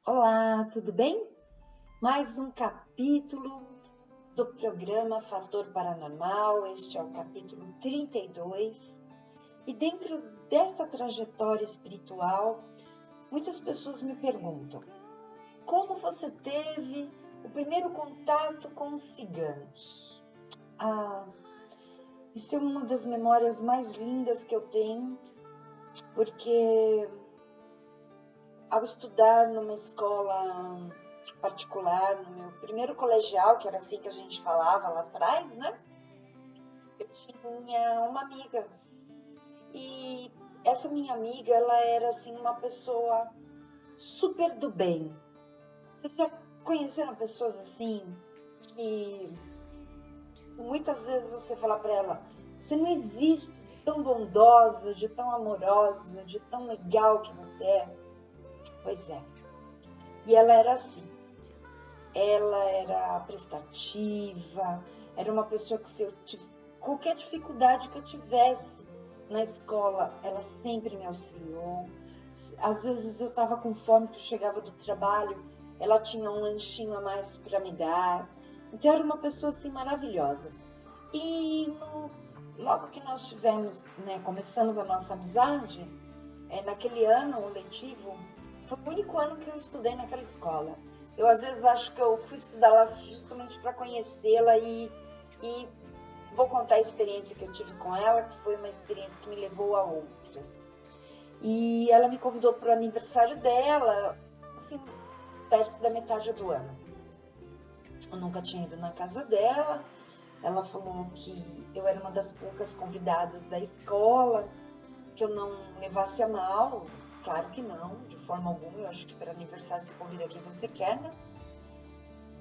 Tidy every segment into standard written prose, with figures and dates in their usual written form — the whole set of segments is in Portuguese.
Olá, tudo bem? Mais um capítulo do programa Fator Paranormal. Este é o capítulo 32. E dentro dessa trajetória espiritual, muitas pessoas me perguntam: como você teve o primeiro contato com os ciganos? Isso é uma das memórias mais lindas que eu tenho, porque ao estudar numa escola particular, no meu primeiro colegial, que era assim que a gente falava lá atrás, né? Eu tinha uma amiga. E essa minha amiga, ela era assim uma pessoa super do bem. Vocês já conheceram pessoas assim que muitas vezes você fala para ela: você não existe de tão bondosa, de tão amorosa, de tão legal que você é? Pois é. E ela era assim. Ela era prestativa, era uma pessoa que, se eu qualquer dificuldade que eu tivesse na escola, ela sempre me auxiliou. Às vezes eu estava com fome, que eu chegava do trabalho, ela tinha um lanchinho a mais para me dar. Então era uma pessoa assim maravilhosa. E logo que nós tivemos, né, começamos a nossa amizade, naquele ano letivo, foi o único ano que eu estudei naquela escola. Eu às vezes acho que eu fui estudar lá justamente para conhecê-la e vou contar a experiência que eu tive com ela, que foi uma experiência que me levou a outras. E ela me convidou para o aniversário dela, assim, perto da metade do ano. Eu nunca tinha ido na casa dela. Ela falou que eu era uma das poucas convidadas da escola, que eu não levasse a mal. Claro que não, de forma alguma. Eu acho que para aniversário se convida quem você quer, né?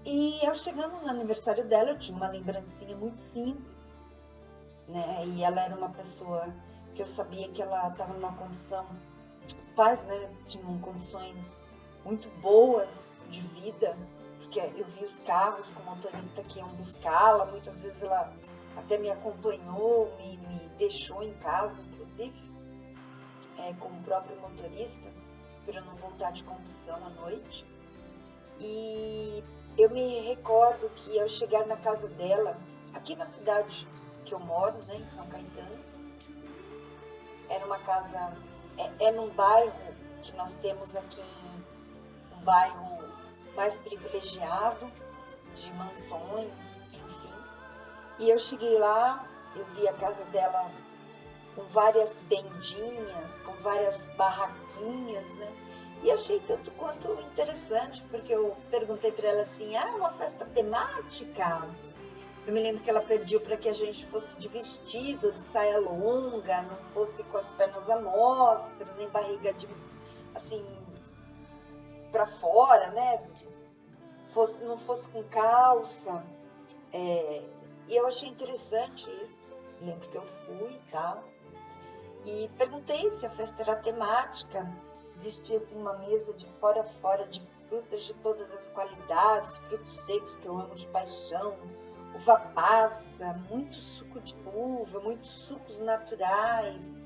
E eu chegando no aniversário dela, eu tinha uma lembrancinha muito simples, né? E ela era uma pessoa que eu sabia que ela estava numa condição, os pais, né, tinham condições muito boas de vida, porque eu vi os carros com o motorista que iam buscá-la, muitas vezes ela até me acompanhou, me deixou em casa, inclusive, com o próprio motorista, para eu não voltar de condução à noite. E eu me recordo que ao chegar na casa dela, aqui na cidade que eu moro, né, em São Caetano, era uma casa, num bairro que nós temos aqui, um bairro mais privilegiado, de mansões, enfim. E eu cheguei lá, eu vi a casa dela com várias tendinhas, com várias barraquinhas, né? E achei tanto quanto interessante, porque eu perguntei para ela assim: uma festa temática? Eu me lembro que ela pediu para que a gente fosse de vestido, de saia longa, não fosse com as pernas à mostra, nem barriga assim, para fora, né? Não fosse com calça. E eu achei interessante isso. Eu lembro que eu fui e tal. E perguntei se a festa era temática. Existia assim uma mesa de fora a fora de frutas de todas as qualidades, frutos secos que eu amo de paixão, uva passa, muito suco de uva, muitos sucos naturais,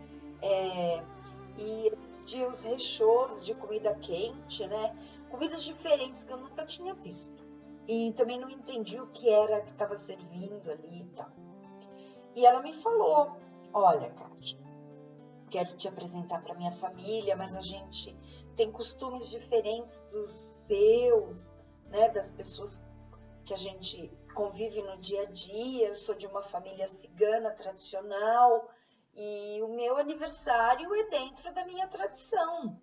e existia os rechôs de comida quente, né? Comidas diferentes que eu nunca tinha visto. E também não entendi o que era que estava servindo ali e tal. E ela me falou: olha, Kátia, quero te apresentar para minha família, mas a gente tem costumes diferentes dos seus, né, das pessoas que a gente convive no dia a dia. Eu sou de uma família cigana tradicional e o meu aniversário é dentro da minha tradição.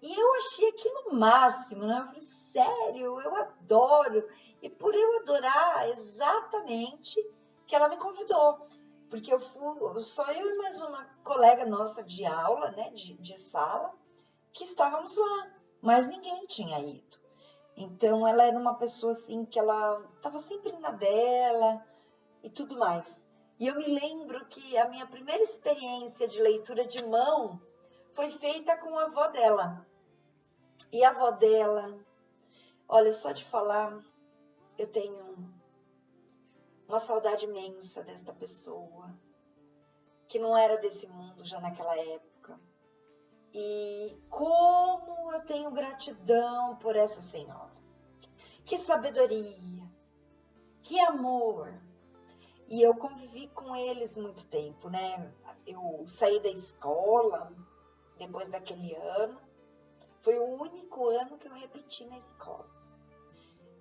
E eu achei aquilo o máximo, né? Eu falei: sério, eu adoro. E por eu adorar, exatamente que ela me convidou. Porque eu fui, só eu e mais uma colega nossa de aula, né, de sala, que estávamos lá, mas ninguém tinha ido. Então ela era uma pessoa assim que ela estava sempre na dela e tudo mais. E eu me lembro que a minha primeira experiência de leitura de mão foi feita com a avó dela. E a avó dela, olha, só de falar, eu tenho uma saudade imensa desta pessoa, que não era desse mundo já naquela época. E como eu tenho gratidão por essa senhora. Que sabedoria, que amor. E eu convivi com eles muito tempo, né? Eu saí da escola depois daquele ano. Foi o único ano que eu repeti na escola.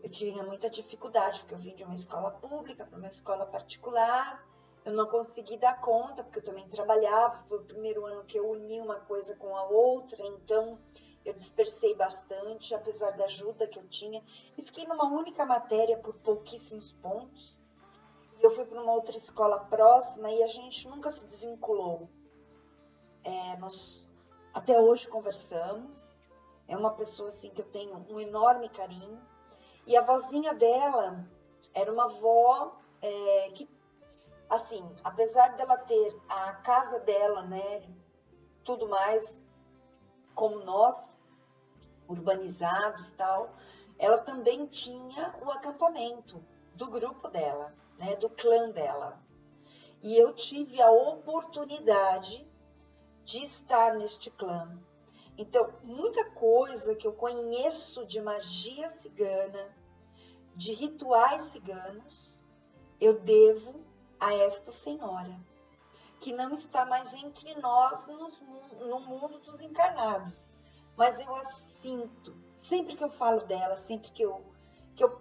Eu tinha muita dificuldade, porque eu vim de uma escola pública para uma escola particular. Eu não consegui dar conta, porque eu também trabalhava. Foi o primeiro ano que eu uni uma coisa com a outra, então eu dispersei bastante, apesar da ajuda que eu tinha. E fiquei numa única matéria por pouquíssimos pontos. E eu fui para uma outra escola próxima e a gente nunca se desvinculou. Nós até hoje conversamos. É uma pessoa assim que eu tenho um enorme carinho. E a vozinha dela era uma avó que, assim, apesar dela ter a casa dela, né, tudo mais como nós, urbanizados e tal, ela também tinha o acampamento do grupo dela, né, do clã dela. E eu tive a oportunidade de estar neste clã. Então, muita coisa que eu conheço de magia cigana, de rituais ciganos, eu devo a esta senhora, que não está mais entre nós no mundo dos encarnados. Mas eu a sinto, sempre que eu falo dela, sempre que eu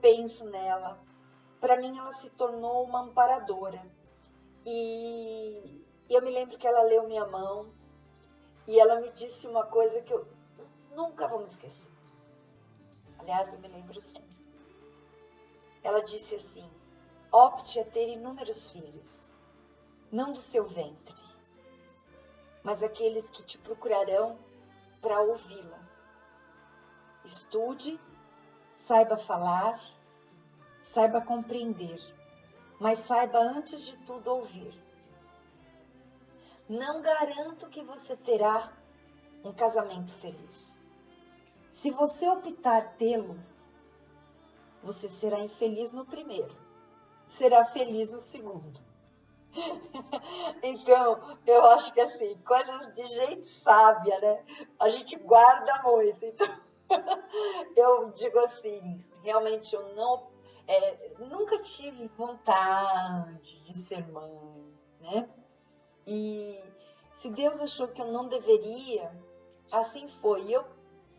penso nela, para mim ela se tornou uma amparadora. E eu me lembro que ela leu minha mão, e ela me disse uma coisa que eu nunca vou me esquecer. Aliás, eu me lembro sempre. Ela disse assim: opte a ter inúmeros filhos, não do seu ventre, mas aqueles que te procurarão para ouvi-la. Estude, saiba falar, saiba compreender, mas saiba antes de tudo ouvir. Não garanto que você terá um casamento feliz. Se você optar tê-lo, você será infeliz no primeiro, será feliz no segundo. Então, eu acho que assim, coisas de gente sábia, né? A gente guarda muito. Então, eu digo assim, realmente eu nunca tive vontade de ser mãe, né? E se Deus achou que eu não deveria, assim foi. Eu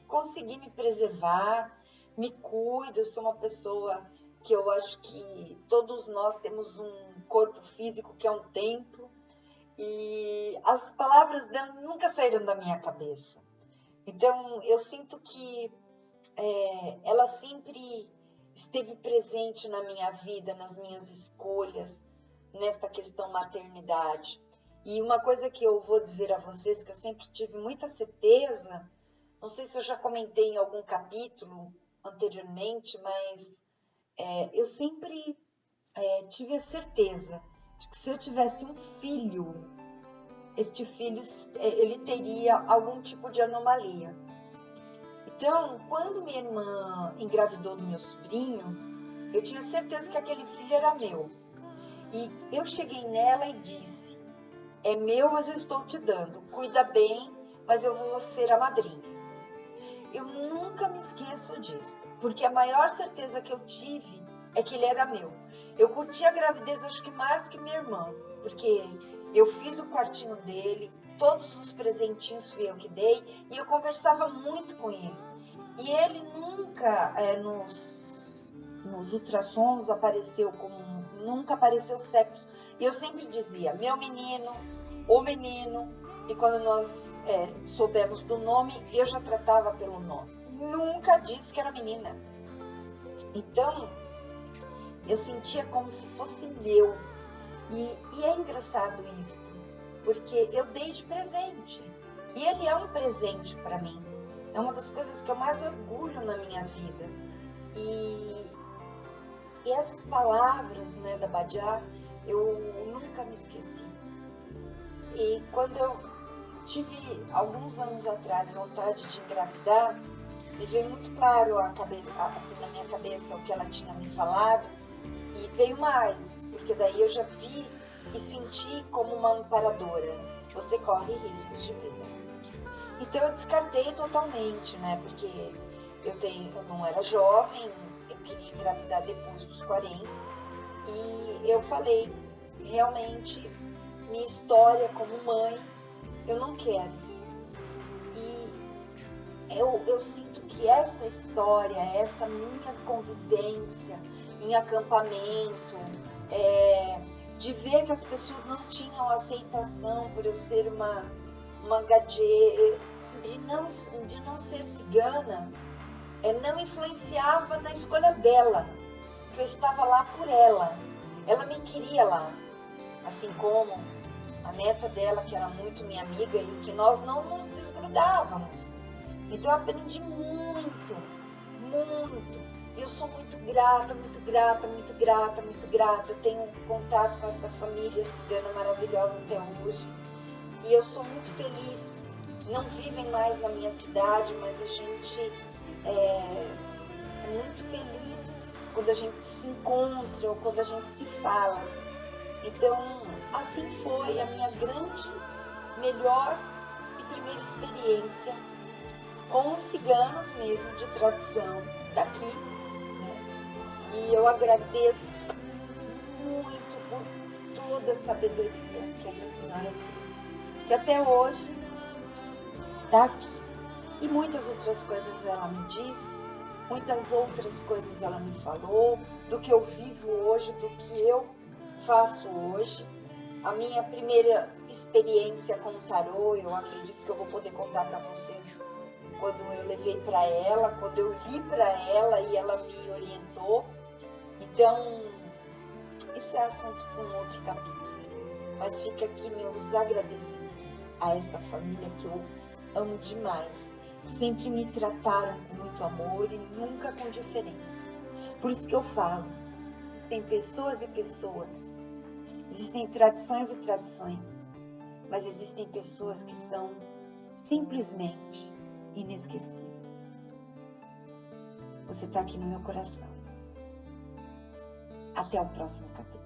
consegui me preservar, me cuido, eu sou uma pessoa que eu acho que todos nós temos um corpo físico que é um templo, e as palavras dela nunca saíram da minha cabeça. Então, eu sinto que ela sempre esteve presente na minha vida, nas minhas escolhas, nesta questão maternidade. E uma coisa que eu vou dizer a vocês, que eu sempre tive muita certeza, não sei se eu já comentei em algum capítulo anteriormente, mas eu sempre tive a certeza de que se eu tivesse um filho, este filho ele teria algum tipo de anomalia. Então, quando minha irmã engravidou do meu sobrinho, eu tinha certeza que aquele filho era meu. E eu cheguei nela e disse: é meu, mas eu estou te dando. Cuida bem, mas eu vou ser a madrinha. Eu nunca me esqueço disso, porque a maior certeza que eu tive é que ele era meu. Eu curti a gravidez, acho que mais do que minha irmã, porque eu fiz o quartinho dele, todos os presentinhos fui eu que dei, e eu conversava muito com ele. E ele nunca, nos ultrassons, nunca apareceu sexo. E eu sempre dizia, meu menino, o menino. E quando nós soubemos do nome, eu já tratava pelo nome. Nunca disse que era menina. Então, eu sentia como se fosse meu. E é engraçado isso, porque eu dei de presente. E ele é um presente para mim. É uma das coisas que eu mais orgulho na minha vida. E essas palavras, né, da Badiá, eu nunca me esqueci. E quando eu tive alguns anos atrás vontade de engravidar, me veio muito claro assim, na minha cabeça o que ela tinha me falado, e veio mais, porque daí eu já vi e senti como uma amparadora. Você corre riscos de vida. Então eu descartei totalmente, né? Porque eu não era jovem, eu queria engravidar depois dos 40. E eu falei, realmente, minha história como mãe, eu não quero. E eu sinto que essa história, essa minha convivência em acampamento, de ver que as pessoas não tinham aceitação por eu ser uma gadê, de não ser cigana, não influenciava na escolha dela, que eu estava lá por ela. Ela me queria lá, assim como a neta dela, que era muito minha amiga e que nós não nos desgrudávamos. Então eu aprendi muito, muito. E eu sou muito grata, muito grata, muito grata, muito grata. Eu tenho contato com essa família cigana maravilhosa até hoje. E eu sou muito feliz. Não vivem mais na minha cidade, mas a gente é muito feliz quando a gente se encontra ou quando a gente se fala. Então, assim foi a minha grande, melhor e primeira experiência com os ciganos mesmo, de tradição daqui, né? E eu agradeço muito por toda a sabedoria que essa senhora tem, que até hoje está aqui. E muitas outras coisas ela me disse, muitas outras coisas ela me falou, do que eu vivo hoje, do que eu faço hoje. A minha primeira experiência com o tarô, eu acredito que eu vou poder contar para vocês quando eu levei para ela, quando eu li para ela e ela me orientou. Então, isso é assunto para um outro capítulo. Mas fica aqui meus agradecimentos a esta família que eu amo demais. Sempre me trataram com muito amor e nunca com diferença. Por isso que eu falo, tem pessoas e pessoas, existem tradições e tradições, mas existem pessoas que são simplesmente inesquecíveis. Você está aqui no meu coração. Até o próximo capítulo.